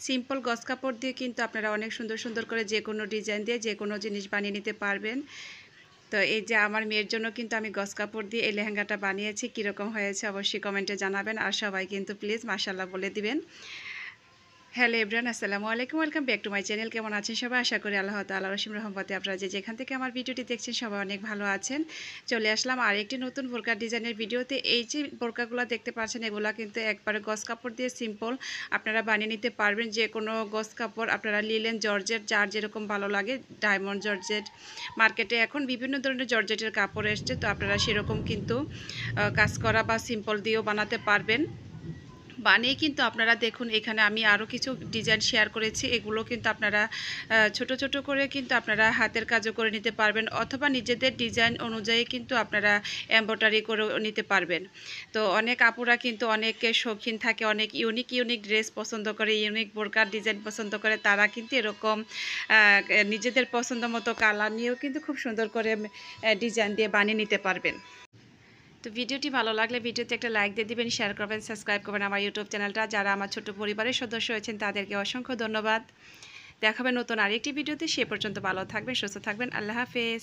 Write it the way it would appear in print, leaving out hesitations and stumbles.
Simple গজ কাপড় দিয়ে কিন্তু আপনারা অনেক সুন্দর সুন্দর করে যে কোনো ডিজাইন দিয়ে যে কোনো জিনিস বানিয়ে নিতে পারবেন। তো এই যে আমার মেয়ের জন্য কিন্তু আমি গজ কাপড় দিয়ে এই লেহেঙ্গাটা বানিয়েছি। কীরকম হয়েছে অবশ্যই কমেন্টে জানাবেন, আর সবাই কিন্তু প্লিজ মাশাআল্লাহ বলে দিবেন। হ্যালো এভরিওয়ান, আসসালামু আলাইকুম, welcome back to my channel. কেমন আছেন সবাই? আশা করি আল্লাহ তাআলার অসীম রহমতে আপনারা যে যেখান থেকে আমার ভিডিওটি দেখছেন সবাই অনেক ভালো আছেন। চলে আসলাম আর একটি নতুন বোরকা ডিজাইনের ভিডিওতে। এই যে বোরকাগুলো দেখতে পাচ্ছেন এগুলা কিন্তু একবারে গজ কাপড় দিয়ে সিম্পল আপনারা বানিয়ে নিতে পারবেন। যে কোনো গজ কাপড় আপনারা লিলেন, জর্জেট, যার যেরকম ভালো লাগে, ডায়মন্ড জর্জেট, মার্কেটে এখন বিভিন্ন ধরনের জর্জেটের কাপড় এসছে, তো আপনারা সেরকম কিন্তু কাজ করা বা সিম্পল দিয়েও বানাতে পারবেন। বানিয়ে কিন্তু আপনারা দেখুন, এখানে আমি আরও কিছু ডিজাইন শেয়ার করেছি, এগুলো কিন্তু আপনারা ছোট ছোট করে কিন্তু আপনারা হাতের কাজও করে নিতে পারবেন, অথবা নিজেদের ডিজাইন অনুযায়ী কিন্তু আপনারা এমব্রয়ডারি করে নিতে পারবেন। তো অনেক আপুরা কিন্তু অনেকে শৌখিন থাকে, অনেক ইউনিক ইউনিক ড্রেস পছন্দ করে, ইউনিক বোরকার ডিজাইন পছন্দ করে, তারা কিন্তু এরকম নিজেদের পছন্দ মতো কালার নিয়েও কিন্তু খুব সুন্দর করে ডিজাইন দিয়ে বানিয়ে নিতে পারবেন। তো ভিডিওটি ভালো লাগলে ভিডিওতে একটা লাইক দিয়ে দিবেন, শেয়ার করবেন, সাবস্ক্রাইব করবেন আমার ইউটিউব চ্যানেলটা। যারা আমার ছোট পরিবারের সদস্য হয়েছেন তাদেরকে অসংখ্য ধন্যবাদ। দেখাবেন নতুন আরেকটি ভিডিওতে। সে পর্যন্ত ভালো থাকবেন, সুস্থ থাকবেন। আল্লাহ হাফেজ।